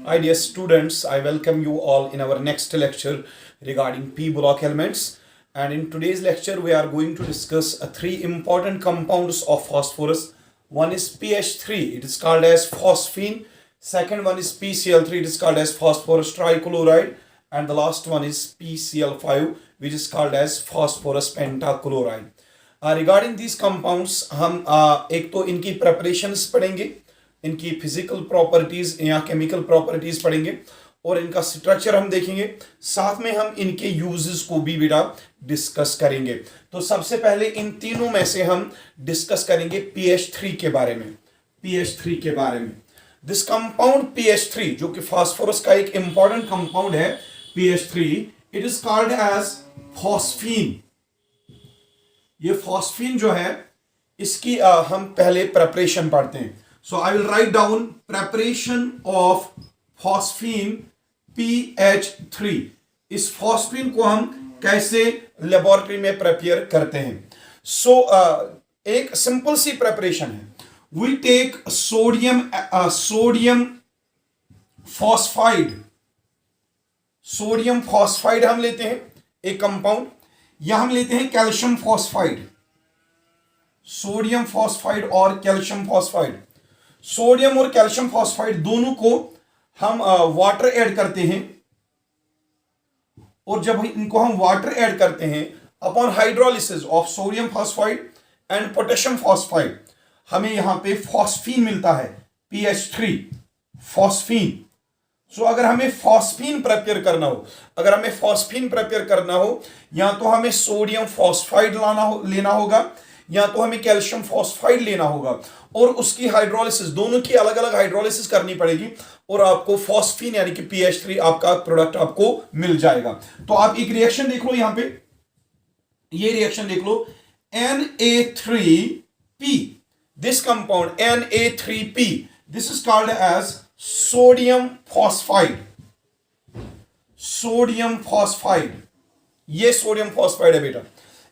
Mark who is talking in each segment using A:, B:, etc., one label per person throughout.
A: Hi dear students, I welcome you all in our next lecture regarding P block elements. And in today's lecture, we are going to discuss three important compounds of phosphorus. One is PH3, it is called as phosphine. Second one is PCl3, it is called as phosphorus trichloride. And the last one is PCl5, which is called as phosphorus pentachloride. Regarding these compounds, हम एक तो इनकी preparations पढ़ेंगे, इनकी physical properties या chemical properties पढ़ेंगे और इनका स्ट्रक्चर हम देखेंगे, साथ में हम इनके यूजेस को भी बेटा डिस्कस करेंगे। तो सबसे पहले इन तीनों में से हम डिस्कस करेंगे पीएच3 के बारे में। पीएच3 के बारे में दिस कंपाउंड पीएच3 जो कि फास्फोरस का एक इंपॉर्टेंट कंपाउंड है, P H three it is called as phosphine. ये फॉस्फीन जो है इसकी हम पहले प्रेपरेशन पढ़ते हैं। So I will write down preparation of phosphine PH3। इस phosphine को हम कैसे लेबोरेटरी में प्रिपेयर करते हैं? So एक सिंपल सी प्रेपरेशन है। We take sodium phosphide। Sodium phosphide हम लेते हैं एक कंपाउंड, या हम लेते हैं कैल्शियम फॉस्फाइड। सोडियम फॉस्फाइड और कैल्शियम फॉस्फाइड, सोडियम और कैल्शियम फॉस्फाइड दोनों को हम वाटर ऐड करते हैं, और जब इनको हम वाटर ऐड करते हैं upon hydrolysis of sodium phosphide and potassium phosphide, हमें यहां पे फॉस्फीन मिलता है, PH3 फॉस्फीन। सो अगर हमें फॉस्फीन प्रिपेयर करना हो, या तो हमें सोडियम फॉस्फाइड लेना होगा, या तो हमें कैल्शियम फॉस्फाइड लेना होगा, और उसकी हाइड्रोलिसिस, दोनों की अलग अलग हाइड्रोलिसिस करनी पड़ेगी, और आपको फॉस्फीन यानी कि PH3 आपका प्रोडक्ट आपको मिल जाएगा। तो आप एक रिएक्शन देख लो, यहां पे ये रिएक्शन देख लो, Na3P। This compound Na3P, this is called as sodium phosphide. Sodium phosphide, ये सोडियम फॉस्फाइड है बेटा।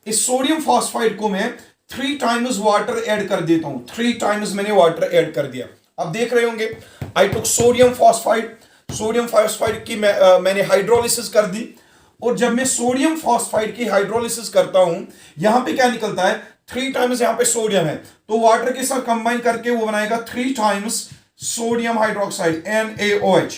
A: इस सोडियम फॉस्फाइड को मैं 3 टाइम्स वाटर ऐड कर देता हूं। 3 टाइम्स मैंने वाटर ऐड कर दिया। अब देख रहे होंगे, आई टुक सोडियम फॉस्फाइड, सोडियम फॉस्फाइड की मैंने हाइड्रोलिसिस कर दी, और जब मैं सोडियम फॉस्फाइड की हाइड्रोलिसिस करता हूं, यहां पे क्या निकलता है, 3 टाइम्स यहां पे सोडियम है, तो वाटर के साथ कंबाइन करके वो बनाएगा 3 टाइम्स सोडियम हाइड्रोक्साइड NaOH।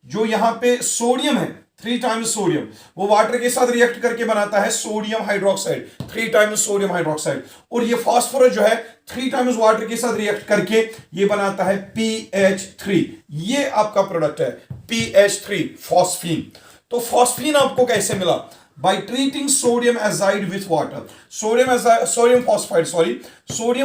A: जो यहां पे सोडियम है 3 टाइम्स सोडियम, वो वाटर के साथ रिएक्ट करके बनाता है sodium hydroxide, 3 times sodium hydroxide, और ये फास्फोरस जो है 3 टाइम्स वाटर के साथ रिएक्ट करके ये बनाता है PH3। ये आपका प्रोडक्ट है PH3 फॉस्फीन। तो फॉस्फीन आपको कैसे मिला? By treating sodium azide with water. Sodium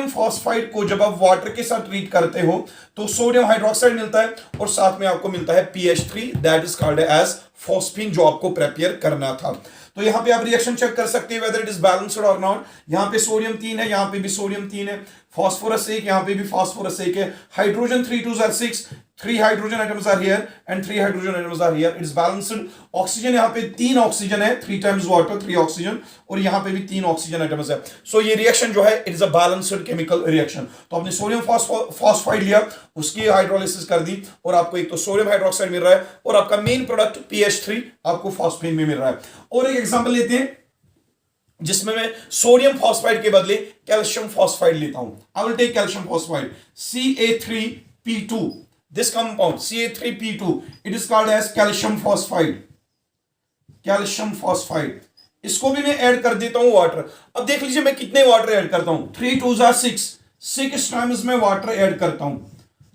A: phosphide को जब आप वाटर के साथ ट्रीट करते हो तो सोडियम हाइड्रोक्साइड मिलता है, और साथ में आपको मिलता है PH3, that is called as phosphine, जो आपको प्रिपेयर करना था। तो यहां पे आप रिएक्शन चेक कर सकते हैं वेदर इट इज बैलेंस्ड और नॉट। यहां पे सोडियम 3 है, यहां पे भी सोडियम 3 है, फॉस्फोरस 1, यहां पे भी फॉस्फोरस 1 है, hydrogen 3 2s are 6, 3 hydrogen atoms are here and 3 hydrogen atoms are here, it is balanced. Oxygen यहां पे 3 ऑक्सीजन है, 3 टाइम्स वाटर 3 ऑक्सीजन, और यहां पे भी 3 ऑक्सीजन आइटम्स है। सो ये रिएक्शन जो है it is a balanced chemical reaction. तो आपने सोडियम फॉस्फाइड लिया, उसकी हाइड्रोलिसिस कर दी, और आपको एक तो सोडियम हाइड्रोक्साइड मिल रहा है, और आपका मेन प्रोडक्ट PH3 आपको फॉस्फीन में मिल रहा है। और एक एग्जांपल लेते हैं जिसमें मैं सोडियम फॉस्फाइड के बदले कैल्शियम फॉस्फाइड लेता हूं। I will take calcium phosphide Ca3P2। This compound Ca3P2 it is called as calcium phosphide. Calcium phosphide, इसको भी मैं ऐड कर देता हूं वाटर। अब देख लीजिए मैं कितने वाटर ऐड करता हूं, 3 2s are 6 टाइम्स मैं वाटर ऐड करता हूं।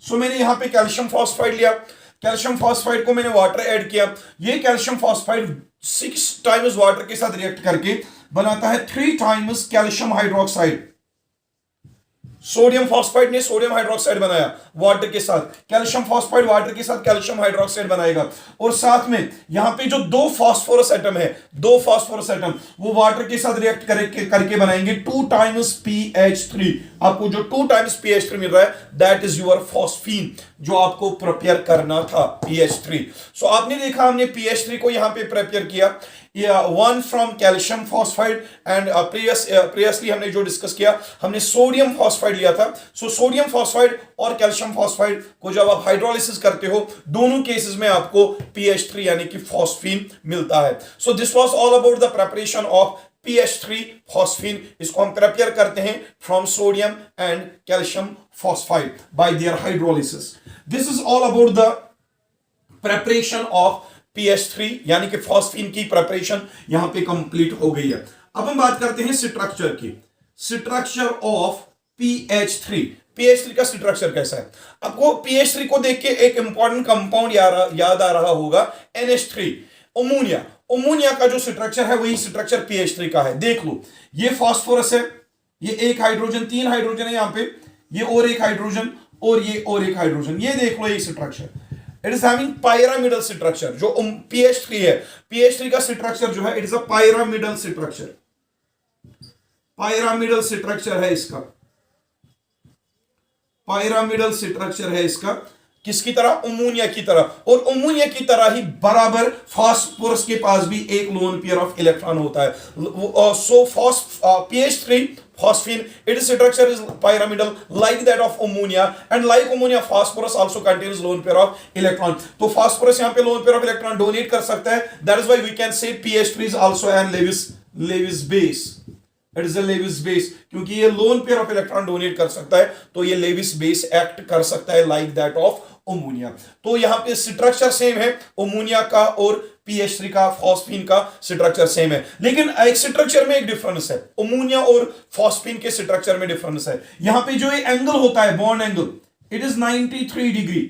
A: सो मैंने यहां पे कैल्शियम फॉस्फाइड लिया, कैल्शियम फॉस्फाइड को मैंने वाटर ऐड किया, ये कैल्शियम फॉस्फाइड 6 टाइम्स वाटर के साथ रिएक्ट करके बनाता है 3 times calcium hydroxide. Sodium phosphide ने सोडियम हाइड्रोक्साइड बनाया वाटर के साथ, कैल्शियम फॉस्फाइड वाटर के साथ कैल्शियम हाइड्रोक्साइड बनाएगा, और साथ में यहां पे जो 2 फास्फोरस एटम है, 2 फास्फोरस एटम वो वाटर के साथ रिएक्ट करके बनाएंगे 2 टाइम्स PH3। आपको जो 2 टाइम्स PH3 मिल रहा है दैट इज योर फॉस्फीन, जो आपको प्रिपेयर करना था PH3। सो आपने देखा हमने PH3 को यहां पे प्रिपेयर किया, one from calcium phosphide and previously हमने जो डिस्कस किया, हमने सोडियम फॉस्फाइड लिया था। सो सोडियम फॉस्फाइड और कैल्शियम फॉस्फाइड को जब आप हाइड्रोलिसिस करते हो, दोनों केसेस में आपको PH3 यानी कि फॉस्फीन मिलता है। So this was all about the preparation of PH3 phosphine. इसको हम प्रिपेयर करते हैं from sodium and calcium phosphide bye there hydrolysis. This is all about the preparation of PH3 यानी कि फॉस्फीन की प्रिपरेशन यहां पे कंप्लीट हो गई है। अब हम बात करते हैं स्ट्रक्चर की। Structure of PH3। PH3 का स्ट्रक्चर कैसा है? आपको PH3 को देख के एक इंपॉर्टेंट कंपाउंड याद आ रहा होगा, NH3, अमोनिया। अमोनिया का जो स्ट्रक्चर है वही स्ट्रक्चर PH3 का है। देख लो, ये फास्फोरस है, ये एक हाइड्रोजन, 3 हाइड्रोजन है यहां पे, ये और एक हाइड्रोजन और ये और एक हाइड्रोजन। ये देख लो, ये structure it is having pyramidal structure. जो PH3 है, PH3 का स्ट्रक्चर जो है it is a pyramidal structure. Pyramidal structure है इसका, पायरामिडल स्ट्रक्चर है इसका। किसकी तरह? अमोनिया की तरह। और अमोनिया की तरह ही बराबर फास्फोरस के पास भी एक लोन पेयर ऑफ इलेक्ट्रॉन होता है। सो PH3 phosphine, its structure is pyramidal like that of ammonia, and like ammonia phosphorus also contains lone pair of electron। तो phosphorus यहाँ पे lone pair of electron donate कर सकता है। That is why we can say PH3 is also an Lewis base। It is a Lewis base क्योंकि ये lone pair of electron donate कर सकता है, तो ये Lewis base act कर सकता है like that of अमोनिया। तो यहां पे स्ट्रक्चर सेम है, अमोनिया का और PH3 का, फॉस्फीन का स्ट्रक्चर सेम है, लेकिन एक स्ट्रक्चर में एक डिफरेंस है। अमोनिया और फॉस्फीन के स्ट्रक्चर में डिफरेंस है। यहां पे जो ये एंगल होता है, bond angle, it is 93 degree.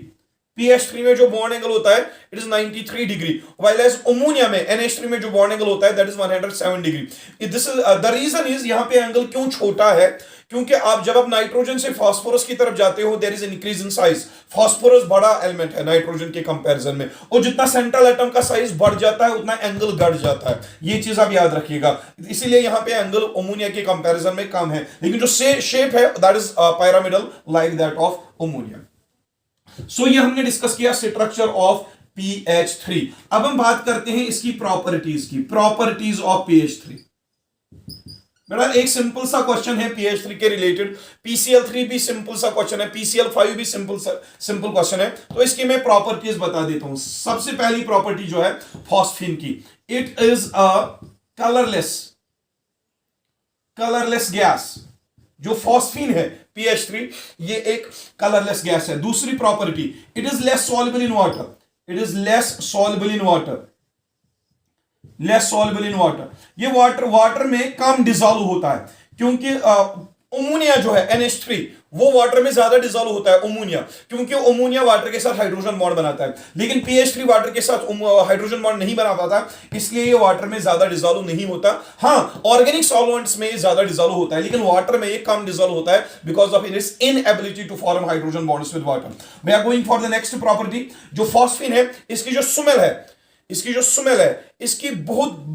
A: PH3 में जो बॉन्ड एंगल होता है it is 93 degree, while as ammonia में NH3 में जो बॉन्ड एंगल होता है that is 107 degree. This is the reason is, यहां पे एंगल क्यों छोटा है? क्योंकि आप जब आप नाइट्रोजन से फास्फोरस की तरफ जाते हो there is increase in size. Phosphorus बड़ा एलिमेंट है नाइट्रोजन के कंपैरिजन में, और जितना सेंट्रल एटम का साइज बढ़ जाता है उतना एंगल घट जाता है। ये चीज आप याद रखिएगा, इसीलिए यहां पे एंगल अमोनिया के कंपैरिजन में कम है, लेकिन जो शेप है that is pyramidal like that of ammonia. So ये हमने डिस्कस किया स्ट्रक्चर ऑफ PH3। अब हम बात करते हैं इसकी प्रॉपर्टीज की, प्रॉपर्टीज ऑफ PH3। बेटा एक सिंपल सा क्वेश्चन है PH3 के रिलेटेड, PCl3 भी सिंपल सा क्वेश्चन है, PCl5 भी सिंपल क्वेश्चन है, तो इसकी मैं प्रॉपर्टीज बता देता हूं। सबसे पहली प्रॉपर्टी जो है फॉस्फीन की, it is a colourless gas. जो फॉस्फीन है PH3 ये एक कलरलेस गैस है। दूसरी property, it is less soluble in water. It is less soluble in water, less soluble in water. ये वाटर में कम डिसॉल्व होता है, क्योंकि अमोनिया जो है NH3 वो वाटर में ज्यादा डिसॉल्व होता है अमोनिया, क्योंकि अमोनिया वाटर के साथ हाइड्रोजन बॉन्ड बनाता है, लेकिन PH3 वाटर के साथ हाइड्रोजन बॉन्ड नहीं बना पाता, इसलिए ये वाटर में ज्यादा डिसॉल्व नहीं होता। हाँ, ऑर्गेनिक सॉल्वेंट्स में ज्यादा डिसॉल्व होता है, लेकिन वाटर में ये कम डिसॉल्व होता है because of its inability to form hydrogen bonds with water. We are going for the next property. जो फॉस्फीन है इसकी जो स्मेल है, इसकी बहुत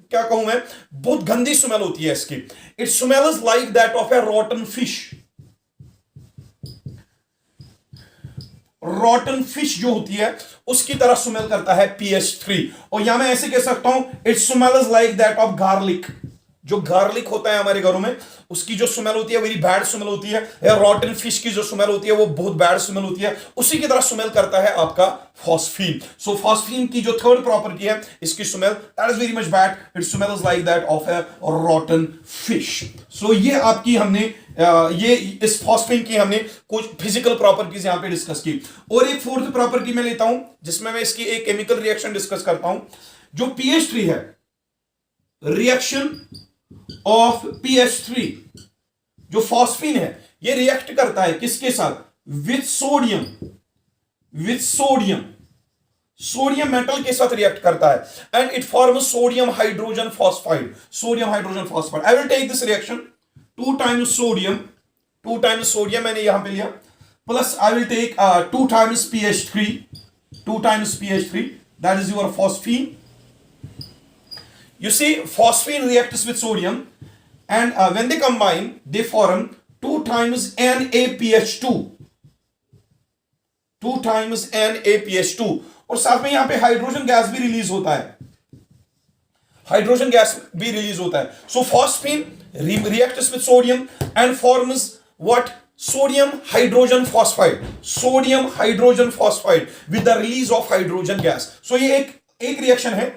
A: क्या कहूं मैं, बहुत गंदी स्मेल होती है इसकी। It smells like that of a rotten fish. रॉटन fish जो होती है उसकी तरह स्मेल करता है PH3। और यहां मैं ऐसे कह सकता हूं, it smells like that of garlic. जो गार्लिक होता है हमारे घरों में उसकी जो स्मेल होती है वेरी बैड स्मेल होती है, या रॉटन फिश की जो स्मेल होती है वो बहुत बैड स्मेल होती है, उसी की तरह स्मेल करता है आपका फॉस्फीन। सो फॉस्फीन की जो थर्ड प्रॉपर्टी है इसकी smell that is very much bad, it smells like that of a rotten fish. So ये आपकी हमने ये इस फॉस्फीन की हमने कुछ फिजिकल प्रॉपर्टीज यहां पे डिस्कस की। और एक फोर्थ प्रॉपर्टी मैं लेता हूं जिसमें मैं इसकी एक केमिकल रिएक्शन डिस्कस करता हूं। जो PH3 है, रिएक्शन ऑफ PH3, जो फॉस्फीन है ये रिएक्ट करता है किसके साथ? With sodium. सोडियम मेटल के साथ रिएक्ट करता है, and it forms sodium hydrogen phosphide. I will take this reaction, 2 times sodium मैंने यहां पे लिया, plus I will take 2 times PH3, that is your phosphine. You see, phosphine reacts with sodium, and when they combine, they form 2 times NaPH2. 2 times NaPH2, और साथ में यहां पे hydrogen gas भी रिलीज होता है। हाइड्रोजन गैस भी release होता है. सो phosphine reacts with sodium and forms what? Sodium hydrogen phosphide. Sodium hydrogen phosphide with the release of hydrogen gas. So ये एक रिएक्शन है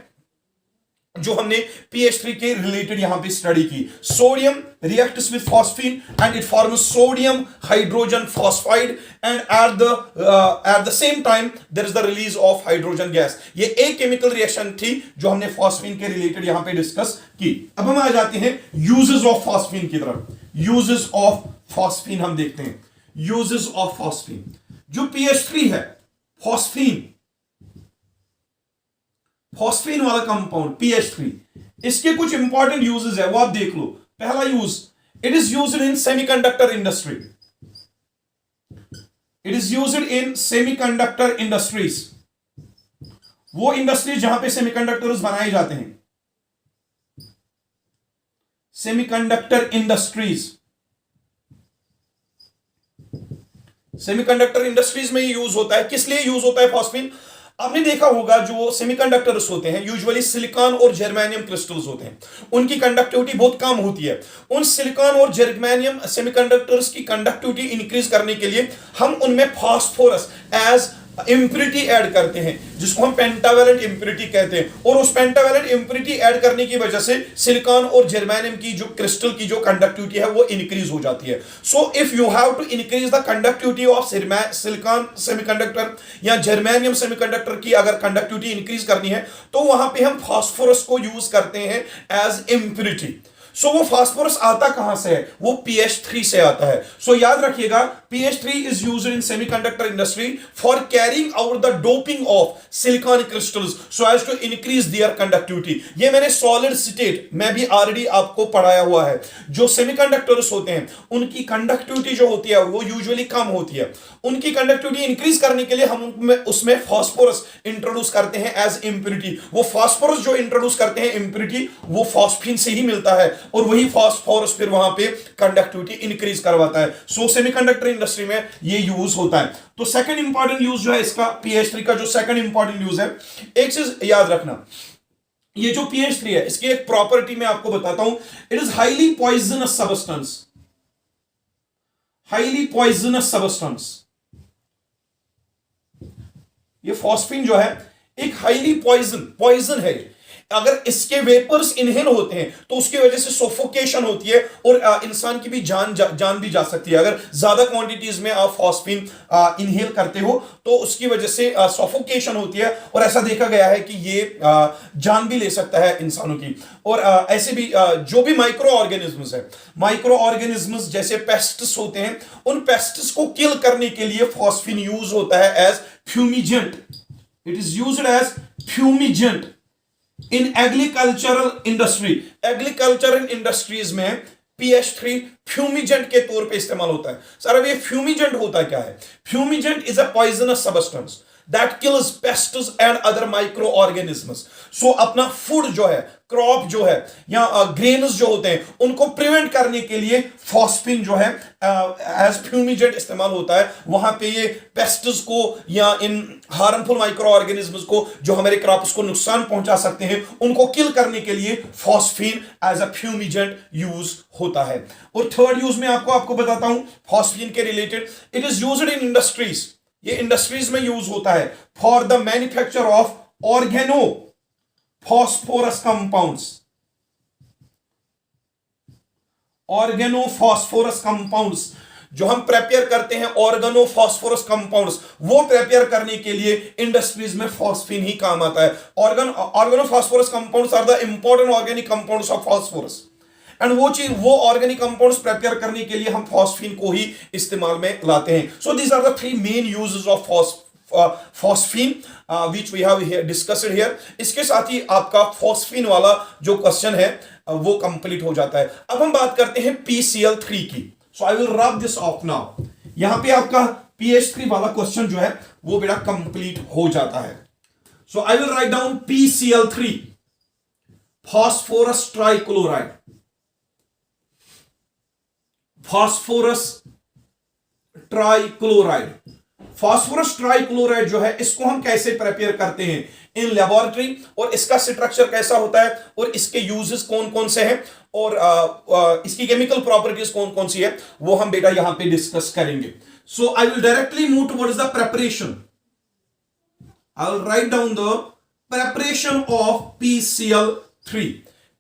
A: जो हमने PH3 के रिलेटेड यहां पे स्टडी की. Sodium reacts with phosphine and it forms sodium hydrogen phosphide and at the same time there is the release of hydrogen gas. ये एक केमिकल रिएक्शन थी जो हमने फॉस्फीन के रिलेटेड यहां पे डिस्कस की. अब हम आ जाते हैं यूजेस ऑफ फॉस्फीन की तरफ. यूजेस ऑफ फॉस्फीन हम देखते हैं. यूजेस ऑफ फॉस्फीन, जो PH3 है, फॉस्फीन वाला कंपाउंड PH3, इसके कुछ इंपॉर्टेंट यूजेस है, वो आप देख लो. पहला use, it is used in semiconductor industry. It is used in semiconductor industries. वो इंडस्ट्रीज जहां पे सेमीकंडक्टर्स बनाए जाते हैं. सेमीकंडक्टर इंडस्ट्रीज, सेमीकंडक्टर इंडस्ट्रीज में यूज होता है. किस लिए यूज होता है फॉस्फीन? आपने देखा होगा जो सेमीकंडक्टर्स होते हैं यूजुअली सिलिकॉन और जर्मेनियम क्रिस्टल्स होते हैं, उनकी कंडक्टिविटी बहुत कम होती है. उन सिलिकॉन और जर्मेनियम सेमीकंडक्टर्स की कंडक्टिविटी इंक्रीज करने के लिए हम उनमें फास्फोरस एज इंप्योरिटी ऐड करते हैं, जिसको हम पेंटावेलेंट इंप्योरिटी कहते हैं. और उस पेंटावेलेंट इंप्योरिटी ऐड करने की वजह से सिलिकॉन और जर्मेनियम की जो क्रिस्टल की जो कंडक्टिविटी है वो इंक्रीज हो जाती है. So if you have to increase the conductivity of silicon semiconductor या जर्मेनियम सेमीकंडक्टर की अगर कंडक्टिविटी इंक्रीज करनी है तो वहां पे हम फास्फोरस को यूज करते हैं एज इंप्योरिटी. सो वो फास्फोरस आता कहां से है? वो PH3 से आता है. सो याद रखिएगा, PH3 is used in semiconductor industry for carrying out the doping of silicon crystals so as to increase their conductivity. ये मैंने सॉलिड स्टेट में भी ऑलरेडी आपको पढ़ाया हुआ है. जो सेमीकंडक्टर्स होते हैं उनकी कंडक्टिविटी जो होती है वो यूजुअली कम होती है. उनकी कंडक्टिविटी इंक्रीज करने के लिए हम उसमें फास्फोरस इंट्रोड्यूस करते हैं एज इंप्योरिटी. वो फास्फोरस जो इंट्रोड्यूस करते हैं इंप्योरिटी, वो फॉस्फीन से ही मिलता है और वही फास्फोरस फिर वहां पे कंडक्टिविटी इंक्रीज करवाता है. सो सेमीकंडक्टर इंडस्ट्री में ये यूज होता है. तो सेकंड इंपॉर्टेंट यूज जो है इसका PH3 का, जो सेकंड इंपॉर्टेंट यूज है, एक चीज याद रखना, ये जो PH3 है इसकी एक प्रॉपर्टी मैं आपको बताता हूं. It is highly poisonous substance. Highly poisonous substance. ये फॉस्फीन जो है एक हाईली पॉइजन है. अगर इसके वेपर्स इनहेल होते हैं तो उसकी वजह से सोफोकेशन होती है और इंसान की भी जान भी जा सकती है. अगर ज्यादा क्वांटिटीज में आप फॉस्फीन इनहेल करते हो तो उसकी वजह से सोफोकेशन होती है और ऐसा देखा गया है कि ये जान भी ले सकता है इंसानों की. और ऐसे भी जो भी माइक्रो ऑर्गेनिज्म्स है, माइक्रो ऑर्गेनिज्म्स जैसे पेस्ट्स होते हैं, उन पेस्ट्स को किल करने के लिए फॉस्फीन यूज होता है as fumigant. It is used as fumigant in agricultural industry. Agricultural industries में PH3 फ्यूमिजेंट के तौर पे इस्तेमाल होता है. सर अब ये फ्यूमिजेंट होता क्या है? Fumigant is a poisonous substance that kills pests and other microorganisms. So अपना फूड जो है, क्रॉप जो है या ग्रेन्स जो होते हैं उनको प्रिवेंट करने के लिए फॉस्फीन जो है एज फ्यूमिजेंट इस्तेमाल होता है. वहां पे ये पेस्ट्स को या इन हार्मफुल माइक्रो ऑर्गेनिज्म्स को जो हमारे क्रॉप्स को नुकसान पहुंचा सकते हैं उनको किल करने के लिए फॉस्फीन एज अ फ्यूमिजेंट यूज होता है. और थर्ड यूज में आपको बताता हूं फॉस्फीन के related. It is used in industries. ये इंडस्ट्रीज में यूज होता है for the manufacture of organo phosphorus compounds. Organo phosphorus compounds जो हम प्रिपेयर करते हैं, ऑर्गेनो फॉस्फोरस कंपाउंड्स, वो प्रिपेयर करने के लिए इंडस्ट्रीज में फॉस्फीन ही काम आता है. Organo phosphorus compounds are the important organic compounds of phosphorus. And वो ऑर्गेनिक कंपाउंड्स प्रिपेयर करने के लिए हम फॉस्फीन को ही इस्तेमाल में लाते हैं. So these are the three main uses of phosphine which we have discussed here. इसके साथ ही आपका फॉस्फीन वाला जो क्वेश्चन है वो कंप्लीट हो जाता है. अब हम बात करते हैं PCl3 की. So I will rub this off now. यहां पे आपका PH3 वाला क्वेश्चन जो है वो बेटा कंप्लीट हो जाता है. So I will write down PCl3, phosphorus trichloride. Phosphorus trichloride. Phosphorus trichloride जो है इसको हम कैसे प्रिपेयर करते हैं इन लेबोरेटरी, और इसका स्ट्रक्चर कैसा होता है, और इसके यूजेस कौन कौन से हैं, और इसकी केमिकल प्रॉपर्टीज कौन कौन सी है, वो हम बेटा यहां पे डिस्कस करेंगे. So I will directly move towards the preparation. I will write down the preparation of PCl3.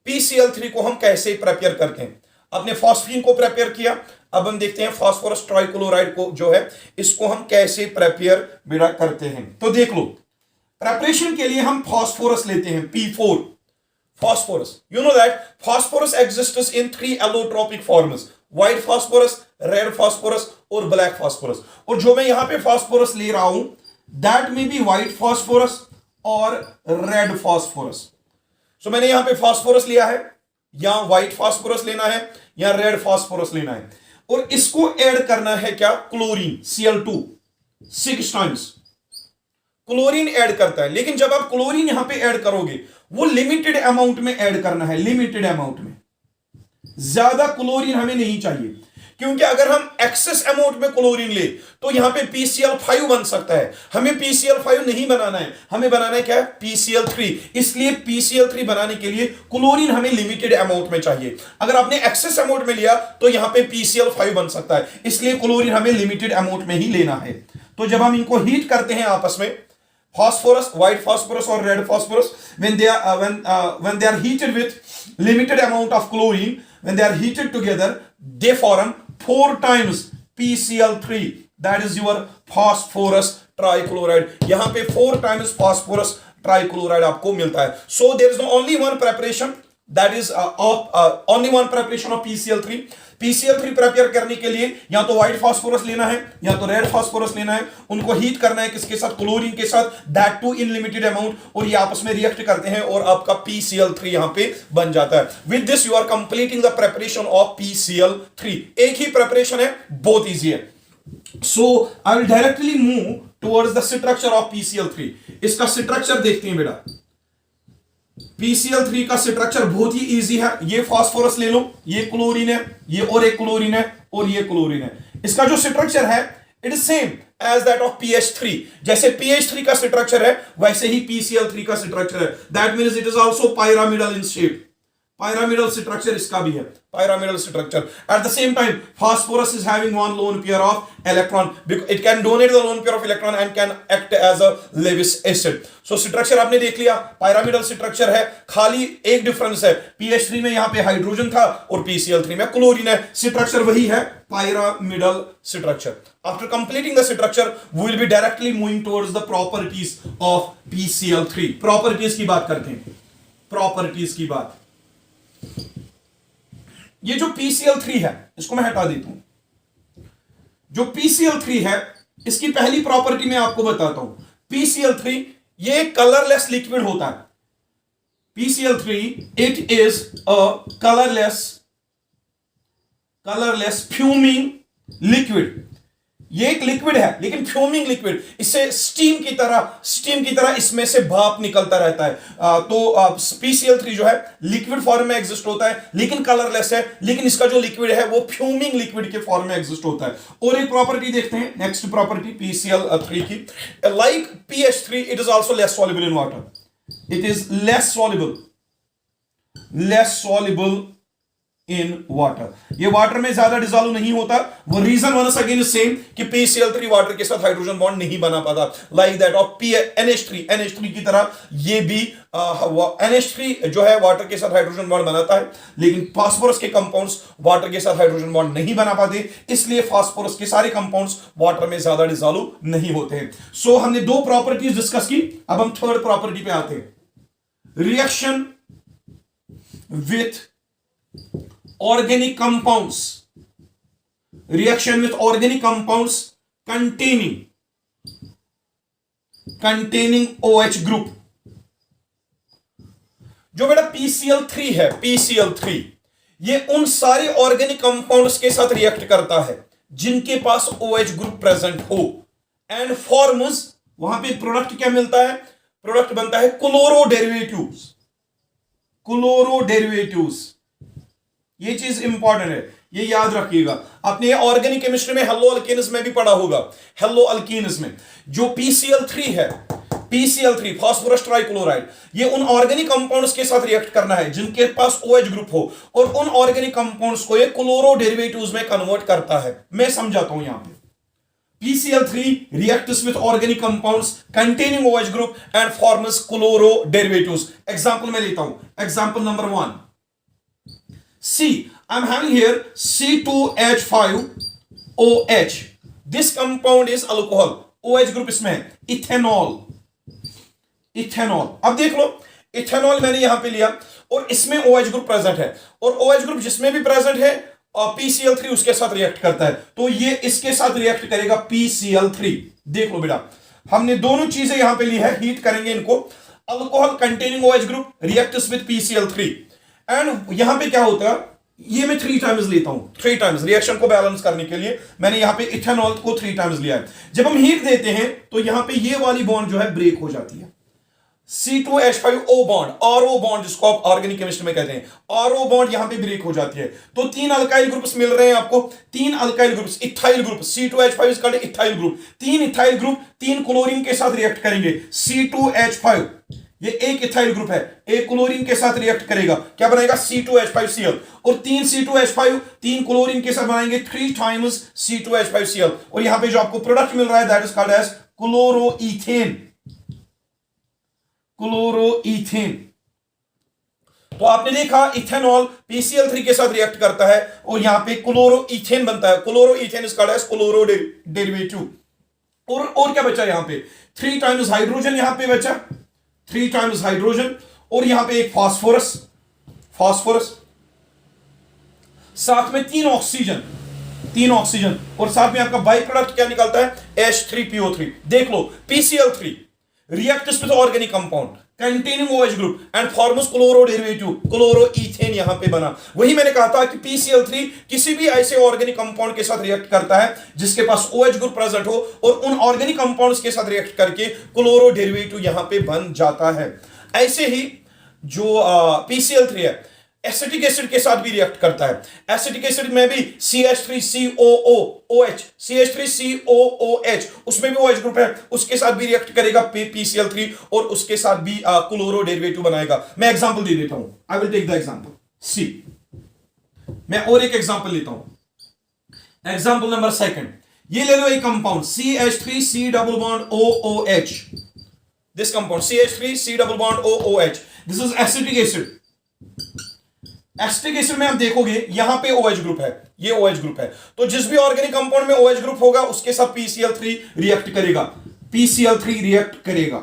A: PCl3 को हम कैसे प्रिपेयर करते हैं. आपने फॉस्फीन को प्रिपेयर किया, अब हम देखते हैं फास्फोरस ट्राइक्लोराइड को जो है इसको हम कैसे प्रिपेयर बेटा करते हैं. तो देख लो, प्रिपरेशन के लिए हम फास्फोरस लेते हैं P4. Phosphorus, you know that phosphorus exists in 3 allotropic forms: white phosphorus, red phosphorus और ब्लैक फास्फोरस. और जो मैं यहां पे फास्फोरस ले रहा हूं दैट में बी व्हाइट फास्फोरस और रेड फास्फोरस. सो मैंने यहां पे फास्फोरस लिया है, या व्हाइट फास्फोरस लेना है या रेड फास्फोरस लेना है, और इसको ऐड करना है क्या, chlorine Cl2 6 times. Chlorine add करता है, लेकिन जब आप क्लोरीन यहां पे ऐड करोगे वो लिमिटेड अमाउंट में ऐड करना है, लिमिटेड अमाउंट में. ज्यादा क्लोरीन हमें नहीं चाहिए, क्योंकि अगर हम एक्सेस अमाउंट में क्लोरीन ले तो यहां पे PCl5 बन सकता है. हमें PCl5 नहीं बनाना है, हमें बनाना है क्या, PCl3. इसलिए PCl3 बनाने के लिए क्लोरीन हमें लिमिटेड अमाउंट में चाहिए. अगर आपने एक्सेस अमाउंट में लिया तो यहां पे PCl5 बन सकता है, इसलिए क्लोरीन हमें लिमिटेड अमाउंट में ही लेना है. तो जब हम इनको हीट करते हैं आपस में, phosphorus, white phosphorus or red phosphorus, when they are heated with limited amount of chlorine, when they are heated together, they form 4 times PCl3. That is your phosphorus trichloride. यहाँ पे 4 times phosphorus trichloride आपको मिलता है. So there is only one preparation, that is only one preparation of PCl3. PCl3 prepare करने के लिए या तो व्हाइट फास्फोरस लेना है या तो रेड फास्फोरस लेना है. उनको हीट करना है किसके साथ, क्लोरीन के साथ, that too in limited amount, और ये आपस में रिएक्ट करते हैं और आपका PCl3 यहां पे बन जाता है. With this you are completing the preparation of PCl3. एक ही प्रिपरेशन है, बहुत इजी है. So I will directly move towards the structure of PCl3. इसका स्ट्रक्चर देखते हैं बेटा. PCl3 का स्ट्रक्चर बहुत ही इजी है. ये फास्फोरस ले लो, ये क्लोरीन है, ये और एक क्लोरीन है, और ये क्लोरीन है. इसका जो स्ट्रक्चर है it is same as that of PH3. जैसे PH3 का स्ट्रक्चर है वैसे ही PCl3 का स्ट्रक्चर है. That means it is also pyramidal in shape. pyramidal structure इसका भी है, pyramidal structure. At the same time, phosphorus is having one lone pair of electron. It can donate the lone pair of electron and can act as a Lewis acid. So structure आपने देख लिया, pyramidal structure है. खाली एक difference है, PH3 में यहाँ पे हाइड्रोजन था और PCl3 में क्लोरीन है. स्ट्रक्चर वही है, pyramidal structure. After completing the structure, we will be directly moving towards the properties of PCl3. Properties की बात करते हैं. Properties की बात. ये जो PCl3 है इसको मैं हटा देता हूं. जो PCl3 है इसकी पहली प्रॉपर्टी मैं आपको बताता हूं. PCl3 ये कलरलेस लिक्विड होता है. PCl3 it is a colourless fuming liquid. ये एक लिक्विड है लेकिन फ्यूमिंग लिक्विड. इससे स्टीम की तरह इसमें से भाप निकलता रहता है. तो PCl3 जो है लिक्विड फॉर्म में एग्जिस्ट होता है लेकिन कलरलेस है. लेकिन इसका जो लिक्विड है वो फ्यूमिंग लिक्विड के फॉर्म में एग्जिस्ट होता है. और एक प्रॉपर्टी देखते हैं, नेक्स्ट प्रॉपर्टी PCl3 की. Like PH3 it is also less soluble in water. It is less soluble in water. ये वाटर में ज्यादा डिसॉल्व नहीं होता. वो reason once again is same कि PCl3 वाटर के साथ हाइड्रोजन बॉन्ड नहीं बना पाता, लाइक दैट ऑफ NH3 की तरह ये भी NH3 जो है वाटर के साथ हाइड्रोजन बॉन्ड बनाता है, लेकिन फास्फोरस के कंपाउंड्स वाटर के साथ हाइड्रोजन बॉन्ड नहीं बना पाते, इसलिए फास्फोरस के सारे कंपाउंड्स वाटर में ज्यादा डिसॉल्व नहीं होते हैं. सो हमने 2 प्रॉपर्टीज डिस्कस की. अब हम थर्ड प्रॉपर्टी पे आते हैं. Reaction with organic compounds containing OH group. जो बेटा PCl3 है, PCl3 ये उन सारे ऑर्गेनिक कंपाउंड्स के साथ रिएक्ट करता है जिनके पास OH ग्रुप प्रेजेंट हो, एंड फॉर्म्स, वहां पे प्रोडक्ट क्या मिलता है, प्रोडक्ट बनता है क्लोरो डेरिवेटिव्स. ये चीज इंपॉर्टेंट है. ये याद रखिएगा। आपने ऑर्गेनिक केमिस्ट्री में हेलो अल्केन्स में भी पढ़ा होगा। हेलो अल्केन्स में जो PCl3 है, PCl3 फास्फोरस ट्राइक्लोराइड, ये उन ऑर्गेनिक कंपाउंड्स के साथ रिएक्ट करना है जिनके पास OH ग्रुप हो, और उन ऑर्गेनिक कंपाउंड्स को ये क्लोरो डेरिवेटिव्स में कन्वर्ट करता है। मैं समझाता हूं यहां पे। PCl3 reacts with organic compounds containing OH group and forms chloro derivatives. Example मैं लेता हूं, example number 1. C, I'm having here C2H5OH. This compound is alcohol. OH group इसमें है, इथेनॉल। इथेनॉल, अब देख लो, इथेनॉल मैंने यहां पे लिया और इसमें OH ग्रुप प्रेजेंट है, और OH ग्रुप जिसमें भी प्रेजेंट है और PCl3 उसके साथ रिएक्ट करता है, तो ये इसके साथ रिएक्ट करेगा PCl3। देख लो बेटा, हमने दोनों चीजें यहां पे ली है, हीट करेंगे इनको। Alcohol containing OH group reacts with PCl3, and यहां पे क्या होता है, ये मैं 3 टाइम्स लेता हूं, 3 टाइम्स रिएक्शन को बैलेंस करने के लिए मैंने यहां पे इथेनॉल को 3 टाइम्स लिया है। जब हम हीट देते हैं तो यहां पे ये वाली बॉन्ड जो है ब्रेक हो जाती है, C2H5O बॉन्ड, RO बॉन्ड जिसको आप ऑर्गेनिक केमिस्ट्री में कहते हैं, RO बॉन्ड यहां पे ब्रेक हो जाती है। तो 3 अल्काइल ग्रुप्स मिल रहे हैं आपको, 3 alkyl groups, ethyl group, C2H5 is called ethyl group. 3 ethyl group 3 chlorine के साथ रिएक्ट करेंगे, C2H5, ये एक इथाइल ग्रुप है, एक क्लोरीन के साथ रिएक्ट करेगा, क्या बनाएगा, C2H5Cl, और 3 C2H5 3 क्लोरीन के साथ बनाएंगे 3 टाइम्स C2H5Cl, और यहां पे जो आपको प्रोडक्ट मिल रहा है that is called as chloroethane. Chloroethane. तो आपने देखा इथेनॉल PCl3 के साथ रिएक्ट करता है और यहां पे क्लोरोईथेन बनता है। Chloroethane is called as chloro derivative. और क्या बचा यहां पे, 3 टाइम्स हाइड्रोजन यहां पे बचा, 3 टाइम्स हाइड्रोजन, और यहां पे एक फास्फोरस, फास्फोरस, साथ में 3 ऑक्सीजन, 3 ऑक्सीजन, और साथ में आपका बाई प्रोडक्ट क्या निकलता है, H3PO3। देख लो, PCl3 reacts with organic compound containing OH group and forms chloro derivative, क्लोरोईथेन यहां पे बना। वही मैंने कहा था कि PCl3 किसी भी ऐसे ऑर्गेनिक कंपाउंड के साथ रिएक्ट करता है जिसके पास OH ग्रुप प्रेजेंट हो, और उन ऑर्गेनिक कंपाउंड्स के साथ रिएक्ट करके क्लोरो डेरिवेटिव यहां पे बन जाता है। ऐसे ही जो PCl3 है एसिटिक एसिड के साथ भी रिएक्ट करता है। एसिटिक एसिड में भी CH3COOH, CH3COOH, उसमें भी OH ग्रुप है, उसके साथ भी रिएक्ट करेगा PCl3, और उसके साथ भी क्लोरो डेरिवेटिव बनाएगा। मैं एग्जांपल दे देता हूं, I will take the example see. मैं और एक एग्जांपल लेता हूं, एग्जांपल नंबर 2। ये ले लो एक compound CH3C OOH, this compound CH3C OOH, this is acetic acid. Acetic acid में आप देखोगे यहां पे OH ग्रुप है, ये OH ग्रुप है, तो जिस भी ऑर्गेनिक कंपाउंड में OH ग्रुप होगा उसके साथ PCl3 रिएक्ट करेगा, PCl3 रिएक्ट करेगा।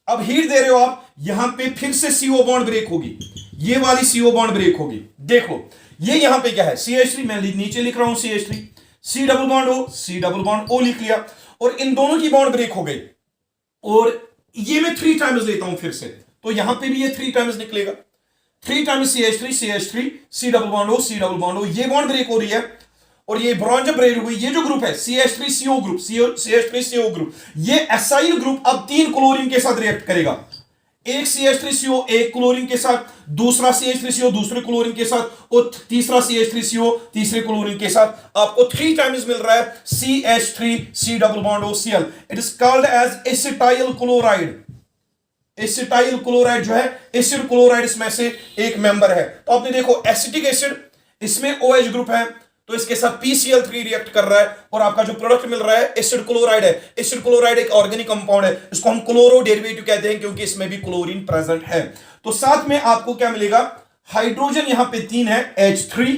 A: अब हीट दे रहे हो आप, यहां पे फिर से CO बॉन्ड ब्रेक होगी, ये वाली CO बॉन्ड ब्रेक होगी। देखो ये यहां पे क्या है, CH3, मैं नीचे लिख रहा हूं CH3, C double bond O, C double bond O लिख लिया, और इन दोनों की बॉन्ड ब्रेक हो गई, और ये मैं 3 टाइम्स लेता हूं फिर से, तो यहां पे भी ये 3 टाइम्स निकलेगा, 3 times CH3 C double bond O, C double bond O, ये बॉन्ड ब्रेक हो रही है, और ये ब्रॉन्ज ब्रेक हुई, ये जो ग्रुप है CH3CO ग्रुप, CH3CO ग्रुप, ये एसाइल ग्रुप अब 3 क्लोरीन के साथ रिएक्ट करेगा, एक CH3CO एक क्लोरीन के साथ, दूसरा CH3CO दूसरे क्लोरीन के साथ, और तीसरा CH3CO तीसरे क्लोरीन के साथ। आपको 3 टाइम्स मिल रहा है CH3C double bond O Cl। It is called as acetyl chloride. Acetyl chloride जो है, एसिड क्लोराइड इसमें से एक मेंबर है। तो आपने देखो एसिटिक एसिड, इसमें OH ग्रुप है, तो इसके साथ PCl3 रिएक्ट कर रहा है, और आपका जो प्रोडक्ट मिल रहा है एसिड क्लोराइड है। एसिड क्लोराइड एक ऑर्गेनिक कंपाउंड है, इसको हम क्लोरो डेरिवेटिव कहते हैं क्योंकि इसमें भी क्लोरीन प्रेजेंट है। तो साथ में आपको क्या मिलेगा, हाइड्रोजन यहां पे 3 है H3,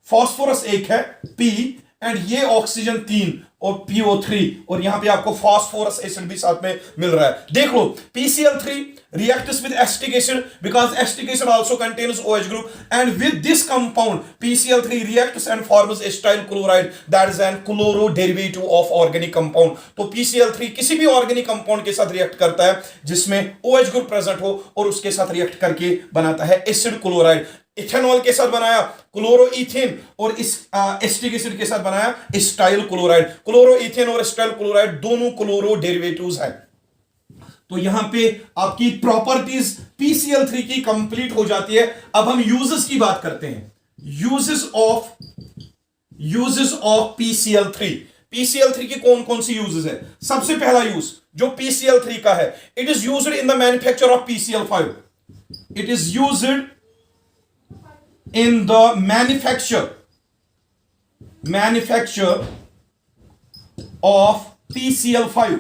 A: फास्फोरस 1 है P, एंड ये ऑक्सीजन 3 और PO3, और यहां पे आपको फास्फोरस एसिड भी साथ में मिल रहा है। देख लो PCl3 reacts with acetic acid because acetic acid also contains OH group, and with this compound PCl3 reacts and forms acetyl chloride, that is an chloro derivative of organic compound। तो PCl3 किसी भी organic compound के साथ react करता है जिसमें OH group present हो, और उसके साथ रिएक्ट करके बनाता है एसिड क्लोराइड। इथेनॉल के साथ बनाया क्लोरोईथेन, और इस एसिटिक एसिड के साथ बनाया एसिटाइल क्लोराइड। क्लोरोईथेन और एसिटाइल क्लोराइड दोनों क्लोरो डेरिवेटिव्स हैं। तो यहां पे आपकी प्रॉपर्टीज PCl3 की कंप्लीट हो जाती है। अब हम यूजेस की बात करते हैं। Uses of PCl3। PCl3 की कौन कौन सी यूजेस है? सबसे पहला यूज जो PCl3 का है, it is used in the manufacture of PCl5। It is used in the manufacture of PCl5।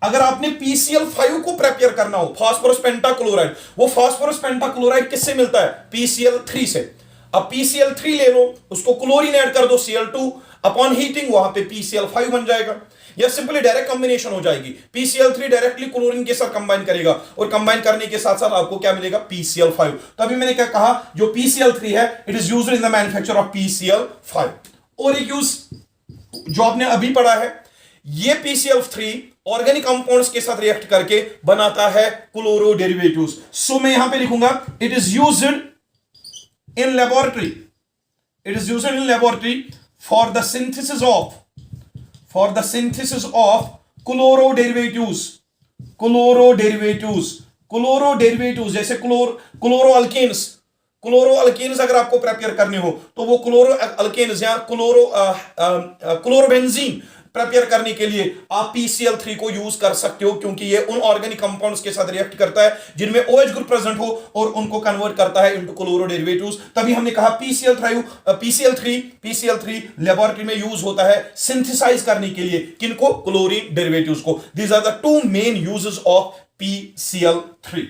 A: अगर आपने PCl5 को प्रिपेयर करना हो, फास्फोरस पेंटाक्लोराइड, वो फास्फोरस पेंटाक्लोराइड किससे मिलता है? PCl3 से। अब PCl3 ले लो, उसको क्लोरीन ऐड कर दो Cl2, अपॉन हीटिंग वहां पे PCl5 बन जाएगा, या सिंपली डायरेक्ट कॉम्बिनेशन हो जाएगी। PCl3 डायरेक्टली क्लोरीन के साथ कंबाइन करेगा और कंबाइन करने के साथ साथ आपको क्या मिलेगा? PCl5। तो अभी मैंने क्या कहा, जो PCl3 है it is used in the manufacture of PCl5। और एक यूज जो आपने अभी पढ़ा है, ये PCl3 ऑर्गेनिक कंपाउंड्स के साथ रिएक्ट करके बनाता है क्लोरो डेरिवेटिव्स। सो मैं यहां पे लिखूंगा it is used in laboratory, it is used in laboratory for the synthesis of chloro derivatives जैसे क्लोरो अल्केन्स अगर आपको प्रिपेयर करने हो तो वो क्लोरो अल्केन्स या क्लोरोबेंजीन प्रिपेयर करने के लिए आप PCl3 को यूज कर सकते हो, क्योंकि ये उन ऑर्गेनिक कंपाउंड्स के साथ रिएक्ट करता है जिनमें OH ग्रुप प्रेजेंट हो और उनको कन्वर्ट करता है इनटू क्लोरो डेरिवेटिव्स। तभी हमने कहा PCl3 लेबोरेटरी में यूज होता है सिंथेसाइज करने के लिए, किनको? क्लोरीन डेरिवेटिव्स को। These are the two main uses of PCl3।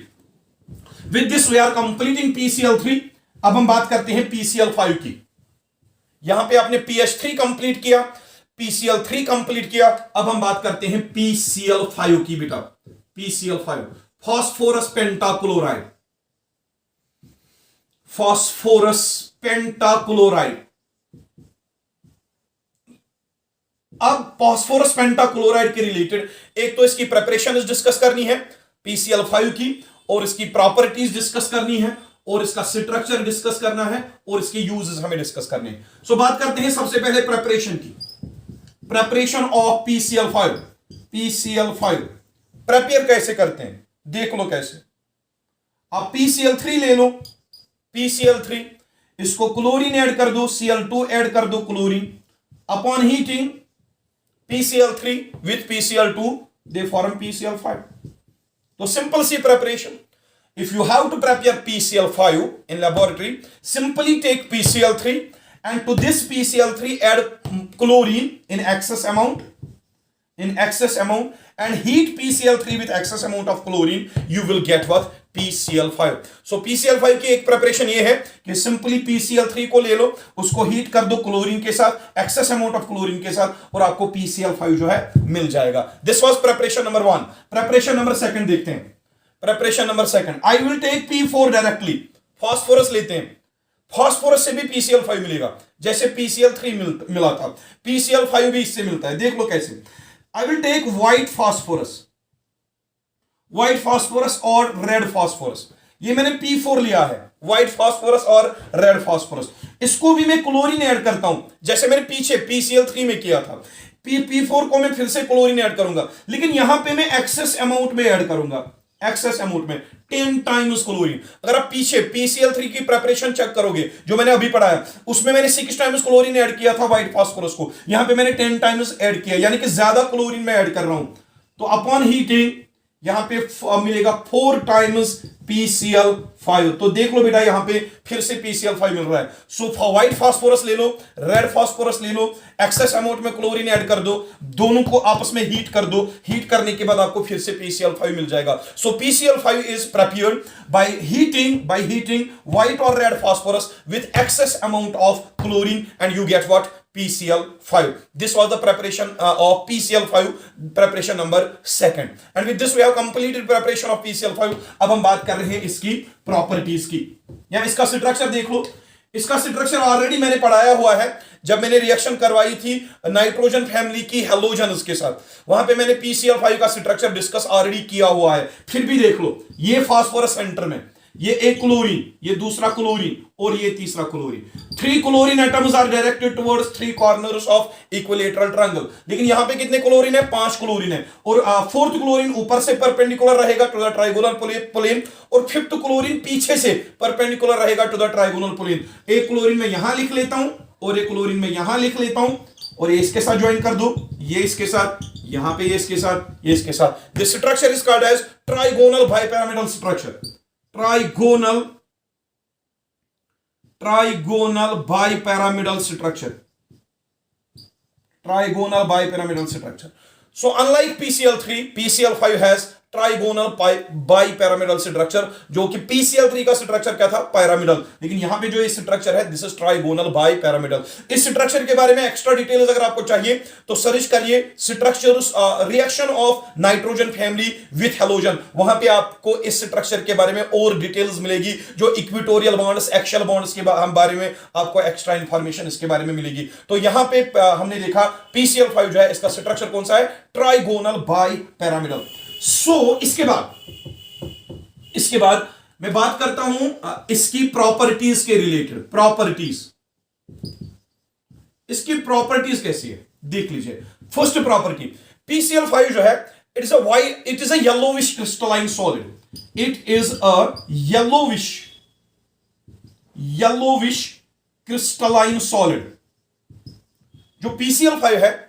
A: With this we are completing PCl3। अब हम बात करते हैं PCl5 की। यहां पे आपने PH3 कंप्लीट किया, PCl3 कंप्लीट किया, अब हम बात करते हैं PCl5 की। बेटा PCl5 फास्फोरस पेंटाक्लोराइड। अब फास्फोरस पेंटाक्लोराइड के रिलेटेड एक तो इसकी प्रिपरेशन डिस्कस करनी है PCl5 की, और इसकी प्रॉपर्टीज डिस्कस करनी है, और इसका स्ट्रक्चर डिस्कस करना है, और इसके यूजेस हमें डिस्कस करने हैं। सो बात करते हैं सबसे पहले प्रिपरेशन की। प्रिपरेशन ऑफ PCl5 प्रिपेयर कैसे करते हैं देख लो कैसे। आप PCl3 ले लो, PCl3 इसको क्लोरीन ऐड कर दो, Cl2 ऐड कर दो chlorine, upon heating PCl3 with PCl2 they form PCl5। तो सिंपल सी preparation. If you have to prepare PCl5 in laboratory, simply take PCl3 and to this PCl3 add chlorine in excess amount and heat PCl3 with excess amount of chlorine, you will get what? PCl5। So PCl5 की एक preparation ये है कि simply PCl3 को ले लो, उसको heat कर दो क्लोरीन के साथ, एक्सेस अमाउंट ऑफ क्लोरीन के साथ, और आपको PCl5 जो है मिल जाएगा। This was preparation number 1। Preparation number 2 देखते हैं। Preparation number 2, I will take P4 directly. Phosphorus लेते हैं, फास्फोरस से भी PCl5 मिलेगा, जैसे PCl3 मिला था, PCl5 भी इससे मिलता है। देख लो कैसे। I will take white phosphorus और रेड फास्फोरस। ये मैंने P4 लिया है, व्हाइट फास्फोरस और रेड फास्फोरस। इसको भी मैं क्लोरीन ऐड करता हूं, जैसे मैंने पीछे PCl3 में किया था। P4 को मैं फिर से क्लोरीन ऐड करूंगा, लेकिन यहां पे मैं एक्सेस अमाउंट में ऐड करूंगा, एक्सेस अमाउंट में 10 टाइम्स क्लोरीन। अगर आप पीछे PCl3 की प्रिपरेशन चेक करोगे जो मैंने अभी पढ़ाया, उसमें मैंने 6 टाइम्स क्लोरीन ऐड किया था व्हाइट फास्फोरस को, यहां पे मैंने 10 टाइम्स ऐड किया, यानी कि ज्यादा क्लोरीन में ऐड कर रहा हूं। तो अपॉन हीटिंग यहां पे मिलेगा 4 टाइम्स PCl5। तो देख लो बेटा, यहां पे फिर से PCl5 मिल रहा है। सो व्हाइट फास्फोरस ले लो, रेड फास्फोरस ले लो, एक्सेस अमाउंट में क्लोरीन ऐड कर दो, दोनों को आपस में हीट कर दो, हीट करने के बाद आपको फिर से PCl5 मिल जाएगा। So PCl5 is prepared by heating white और red phosphorus with excess amount of chlorine and you get what? PCl5. This was the preparation of PCl5, preparation number 2. And with this we have completed preparation of PCl5. अब हम बात कर रहे हैं इसकी properties की, या इसका स्ट्रक्चर देख लो। इसका स्ट्रक्चर ऑलरेडी मैंने पढ़ाया हुआ है जब मैंने रिएक्शन करवाई थी नाइट्रोजन फैमिली की हेलोजन्स के साथ, वहां पे मैंने PCl5 का स्ट्रक्चर डिस्कस ऑलरेडी किया हुआ है। फिर भी देख लो, ये फास्फोरस सेंटर में, ये एक क्लोरीन, ये दूसरा क्लोरीन और ये तीसरा chlorine. 3 chlorine atoms are directed towards 3 corners of equilateral triangle. लेकिन यहां पे कितने क्लोरीन है? 5 क्लोरीन है। और 4th क्लोरीन ऊपर से परपेंडिकुलर रहेगा टू द ट्रायंगुलर प्लेन, और 5th क्लोरीन पीछे से परपेंडिकुलर रहेगा टू द ट्रायंगुलर प्लेन। एक क्लोरीन में यहां लिख लेता हूं और एक क्लोरीन में यहां लिख लेता हूं, और ये इसके साथ ज्वाइन कर दो, ये इसके साथ, यहां पे ये इसके साथ, ये इसके साथ। This structure is called as trigonal bipyramidal structure. Trigonal bipyramidal structure. Trigonal bipyramidal structure. So unlike PCl3, PCl5 has trigonal bipyramidal structure, जो कि PCl3 का स्ट्रक्चर क्या था? पिरामिडल। लेकिन यहां पे जो ये स्ट्रक्चर है, दिस इज ट्राइगोनल बाइपिरामिडल। इस स्ट्रक्चर के बारे में एक्स्ट्रा डिटेल्स अगर आपको चाहिए तो सर्च करिए structures, reaction of nitrogen family with halogen. वहां पे आपको इस स्ट्रक्चर के बारे में और डिटेल्स मिलेगी, जो इक्विटोरियल बॉन्ड्स, एक्सियल बॉन्ड्स के बारे में आपको एक्स्ट्रा इंफॉर्मेशन इसके बारे में मिलेगी। तो यहां पे हमने देखा PCl5 जो है, इसका स्ट्रक्चर कौन सा है? Trigonal bipyramidal. इसके बाद मैं बात करता हूं इसकी प्रॉपर्टीज के रिलेटेड। इसकी प्रॉपर्टीज कैसी है देख लीजिए। फर्स्ट प्रॉपर्टी, PCl5 जो है, it is a yellowish crystalline solid. It is a yellowish crystalline solid. जो PCl5 है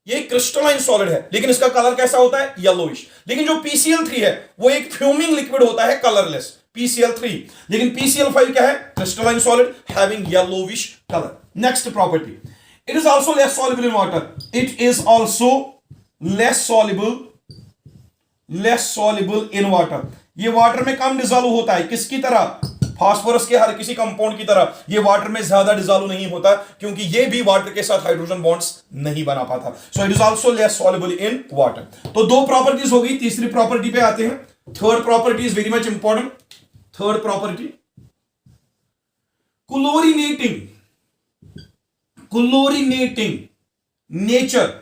A: ये क्रिस्टलाइन सॉलिड है, लेकिन इसका कलर कैसा होता है? येलोइश। लेकिन जो PCl3 है वो एक फ्यूमिंग लिक्विड होता है, कलरलेस, PCl3। लेकिन PCl5 क्या है? Crystalline solid having yellowish colour. Next property, it is also less soluble in water. It is also less soluble in water. ये वाटर में कम डिसॉल्व होता है। किसकी तरह? फास्फोरस के हर किसी कंपाउंड की तरह ये वाटर में ज्यादा डिसॉल्व नहीं होता, क्योंकि ये भी वाटर के साथ हाइड्रोजन बॉन्ड्स नहीं बना पाता। So it is also less soluble in water. तो 2 प्रॉपर्टीज हो गई। तीसरी प्रॉपर्टी पे आते हैं। Third property is very much important. Third property, chlorinating nature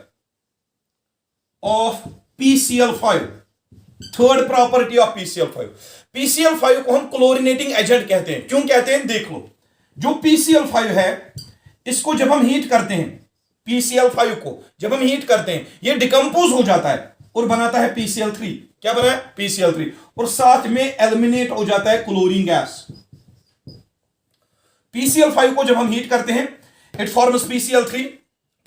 A: of PCl5। Third property of PCl5। PCl5 को हम क्लोरीनेटिंग एजेंट कहते हैं। क्यों कहते हैं? देख लो, जो PCl5 है इसको जब हम हीट करते हैं, PCl5 को जब हम हीट करते हैं, ये डिकम्पोज हो जाता है और बनाता है PCl3। क्या बना है? PCl3। और साथ में एलिमिनेट हो जाता है क्लोरीन गैस। PCl5 को जब हम हीट करते हैं, इट फॉर्म्स PCl3।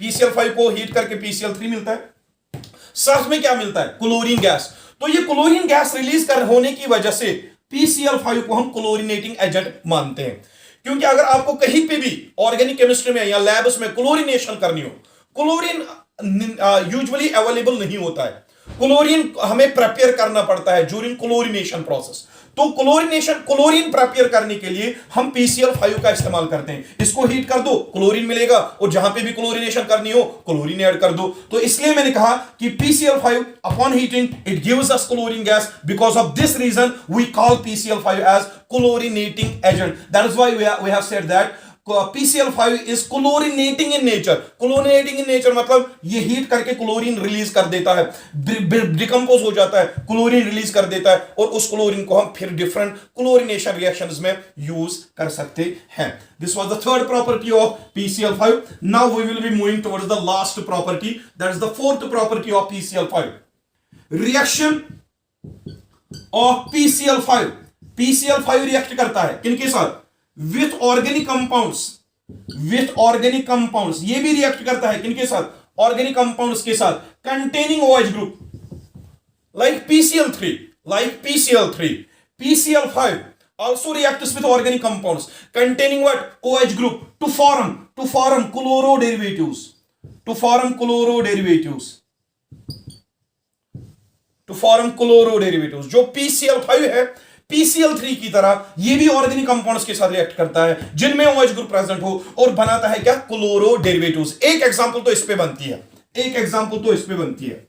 A: PCl5 को हीट करके PCl3 मिलता है। साथ में क्या मिलता है? Chlorine gas. तो ये क्लोरीन गैस रिलीज होने की वजह से PCl5 को हम क्लोरीनेटिंग एजेंट मानते हैं। क्योंकि अगर आपको कहीं पे भी ऑर्गेनिक केमिस्ट्री में या लैब्स में क्लोरीनेशन करनी हो, क्लोरीन यूजुअली अवेलेबल नहीं होता है। क्लोरीन हमें प्रिपेयर करना पड़ता है ड्यूरिंग क्लोरीनेशन प्रोसेस। तो क्लोरीन प्रिपेयर करने के लिए हम PCl5 का इस्तेमाल करते हैं। इसको हीट कर दो, क्लोरीन मिलेगा, और जहां पे भी क्लोरीनेशन करनी हो क्लोरीन ऐड कर दो। तो इसलिए मैंने कहा कि PCl5 upon heating it gives us chlorine gas. Because of this reason we call PCl5 as chlorinating agent. That is why we have said that PCl5 is chlorinating in nature। chlorinating in nature मतलब ये heat करके chlorine release कर देता है, decompose हो जाता है, chlorine release कर देता है, और उस क्लोरीन को हम फिर डिफरेंट क्लोरीनेशन रिएक्शंस में यूज कर सकते हैं। This was the third property of PCl5। Now we will be moving towards the last property, that is the fourth property of PCl5। Reaction of PCl5। PCl5 react करता है किनके साथ? With organic compounds. ये भी react करता है किनके साथ? ऑर्गेनिक कंपाउंड्स के साथ, containing OH group, like PCl3। PCl5 also reacts with organic compounds containing what? OH group to form chloroderivatives. जो PCl5 है, PCl3 की तरह ये भी ऑर्गेनिक कंपाउंड्स के साथ रिएक्ट करता है जिनमें OH ग्रुप प्रेजेंट हो, और बनाता है क्या? क्लोरोडेरिवेटिव्स। एक एग्जांपल तो इस पे बनती है।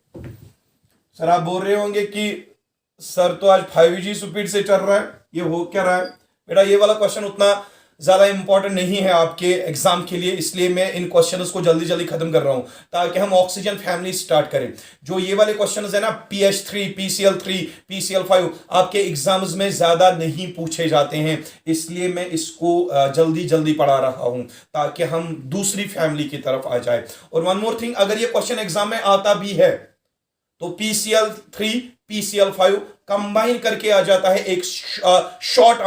A: सर आप बोल रहे होंगे कि सर तो आज 5G स्पीड से चल रहा है, ये हो क्या रहा है? बेटा ये वाला क्वेश्चन उतना ज्यादा इंपॉर्टेंट नहीं है आपके एग्जाम के लिए, इसलिए मैं इन क्वेश्चंस को जल्दी जल्दी खत्म कर रहा हूं ताकि हम ऑक्सीजन फैमिली स्टार्ट करें। जो ये वाले क्वेश्चंस है ना, PH3, PCl3, PCl5, आपके एग्जाम्स में ज्यादा नहीं पूछे जाते हैं, इसलिए मैं इसको जल्दी जल्दी पढ़ा रहा हूं ताकि हम दूसरी फैमिली की तरफ आ जाए। और वन मोर थिंग, अगर ये क्वेश्चन एग्जाम में आता भी है तो PCl3, PCl5 कंबाइन करके आ जाता है, एक शॉर्ट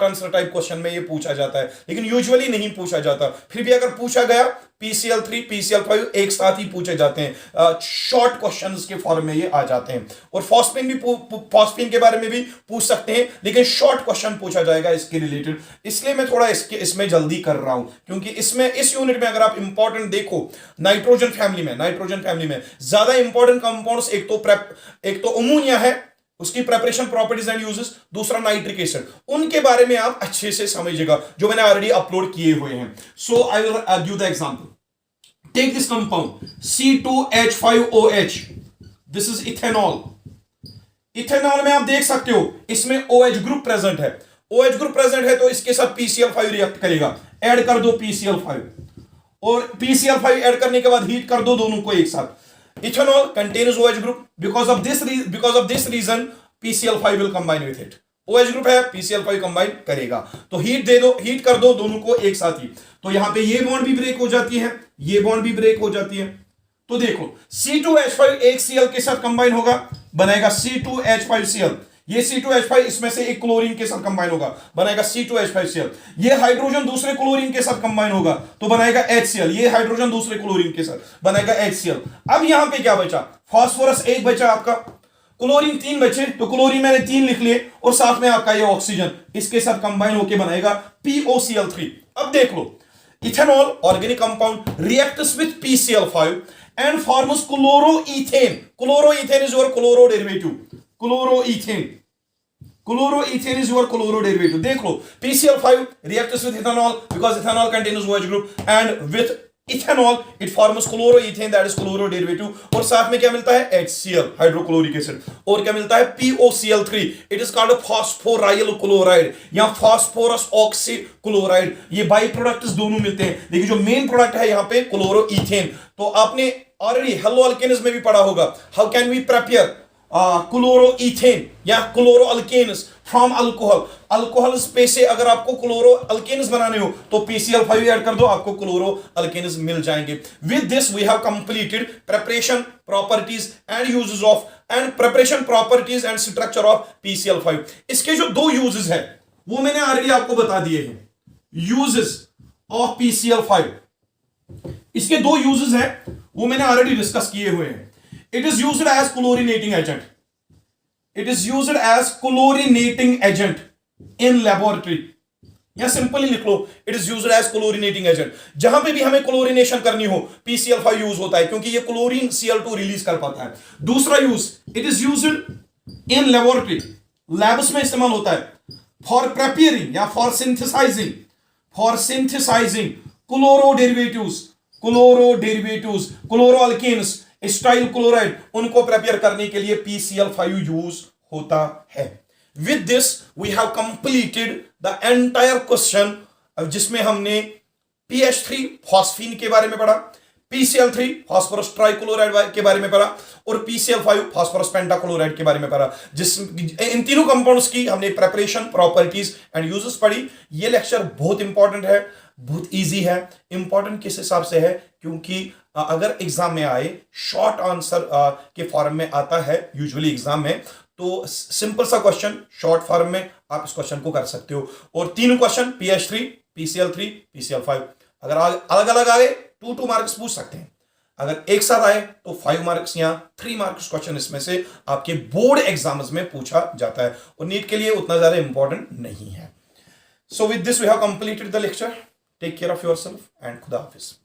A: आंसर टाइप क्वेश्चन में ये पूछा जाता है, लेकिन यूजुअली नहीं पूछा जाता। फिर भी अगर पूछा गया PCl3, PCl5 एक साथ ही पूछे जाते हैं, शॉर्ट क्वेश्चंस के फॉर्म में ये आ जाते हैं। और फॉस्फीन के बारे में भी पूछ सकते हैं, लेकिन शॉर्ट क्वेश्चन पूछा जाएगा इसके रिलेटेड, इसलिए मैं थोड़ा इसमें जल्दी कर रहा हूं, क्योंकि इसमें इस यूनिट में अगर आप इंपॉर्टेंट देखो, नाइट्रोजन फैमिली में ज्यादा इंपॉर्टेंट कंपाउंड्स एक तो अमोनिया है, उसकी प्रेपरेशन प्रॉपर्टीज एंड यूजेस, दूसरा नाइट्रिक एसिड, उनके बारे में आप अच्छे से समझिएगा जो मैंने ऑलरेडी अपलोड किए हुए हैं। So I will give the example. Take this compound C2H5OH, this is ethanol. Ethanol में आप देख सकते हो इसमें OH ग्रुप प्रेजेंट है, OH ग्रुप प्रेजेंट है तो इसके साथ PCl5 रिएक्ट करेगा, ऐड कर दो PCl5, और PCl5 ऐड करने के बाद हीट कर दो दोनों को एक साथ। Ethanol contains OH group. Because of this reason, PCl5 will combine with it. OH group है, PCl5 कंबाइन करेगा, तो हीट कर दो दोनों को एक साथ ही, तो यहां पे ये बॉन्ड भी ब्रेक हो जाती है, ये बॉन्ड भी ब्रेक हो जाती है। तो देखो C2H5 एक Cl के साथ कंबाइन होगा, बनाएगा C2H5Cl। ये C2H5 इसमें से एक क्लोरीन के साथ कंबाइन होगा, बनाएगा C2H5Cl। ये हाइड्रोजन दूसरे क्लोरीन के साथ कंबाइन होगा तो बनाएगा HCl। ये हाइड्रोजन दूसरे क्लोरीन के साथ बनाएगा HCl। अब यहां पे क्या बचा? फास्फोरस एक बचा आपका, क्लोरीन 3 बचे, तो क्लोरीन मैंने 3 लिख लिए, और साथ में आपका ये ऑक्सीजन इसके साथ कंबाइन होकर बनाएगा POCl3। अब देख लो, ethanol organic compound reacts with PCl5 and forms chloroethane. Chloroethane is your chloro derivative. Chloroethane is your chloro derivative. देख लो, PCl5 reacts with ethanol because ethanol contains OH group, and with ethanol it forms chloroethane, that is chloro derivative, और साथ में क्या मिलता है? HCl, hydrochloric acid, और क्या मिलता है? POCl3। It is called phosphoryl chloride या फास्फोरस ऑक्सी क्लोराइड। ये बाई प्रोडक्ट्स दोनों मिलते हैं, लेकिन जो मेन प्रोडक्ट है यहाँ पे क्लोरोइथेन। तो आपने ऑलरेडी हेलो अल्केन्स में भी पढ़ा होगा, how can we prepare chloroethane या chloro alkanes from alcohol. Alcohol पे से अगर आपको क्लोरो अल्केन्स बनाने हो तो PCl5 ऐड कर दो, आपको क्लोरो अल्केन्स मिल जाएंगे। With this we have completed preparation properties and uses of and structure of PCl5। इसके जो 2 यूजेस है वो मैंने ऑलरेडी आपको बता दिए हैं, यूजेस ऑफ PCl5। इसके 2 यूजेस हैं वो मैंने ऑलरेडी डिस्कस किए हुए हैं। It is used as chlorinating agent. It is used as chlorinating agent in laboratory. या सिंपली लिख लो, it is used as chlorinating agent। जहां पे भी हमें क्लोरिनेशन करनी हो PCl5 यूज होता है, क्योंकि ये क्लोरीन Cl2 रिलीज कर पाता है। दूसरा use, it is used in laboratory, labs में इस्तेमाल होता है for preparing या for synthesizing chloroderivatives, chloroalkanes, acetyl chloride, उनको प्रिपेयर करने के लिए PCl5 यूज होता है। With this we have completed the entire question, जिसमें हमने PH3 फॉस्फीन के बारे में पढ़ा, PCl3 फास्फोरस ट्राइक्लोराइड के बारे में पढ़ा, और PCl5 फास्फोरस पेंटाक्लोराइड के बारे में पढ़ा। इन तीनों कंपाउंड्स की हमने प्रिपरेशन प्रॉपर्टीज एंड यूजेस पढ़ी। ये लेक्चर बहुत इंपॉर्टेंट है, बहुत इजी है। इंपॉर्टेंट किस हिसाब से है? क्योंकि अगर एग्जाम में आए, शॉर्ट आंसर के फॉर्म में आता है यूजुअली एग्जाम में, तो सिंपल सा क्वेश्चन शॉर्ट फॉर्म में आप इस क्वेश्चन को कर सकते हो। और 3 क्वेश्चन PH3, PCl3, PCl5 अगर अलग अलग आए 2 मार्क्स पूछ सकते हैं, अगर एक साथ आए तो 5 मार्क्स या 3 मार्क्स क्वेश्चन इसमें से आपके बोर्ड एग्जाम्स में पूछा जाता है, और नीट के लिए उतना ज्यादा इंपॉर्टेंट नहीं है। So with this we have completed the lecture. Take care of yourself and खुदा हाफिज।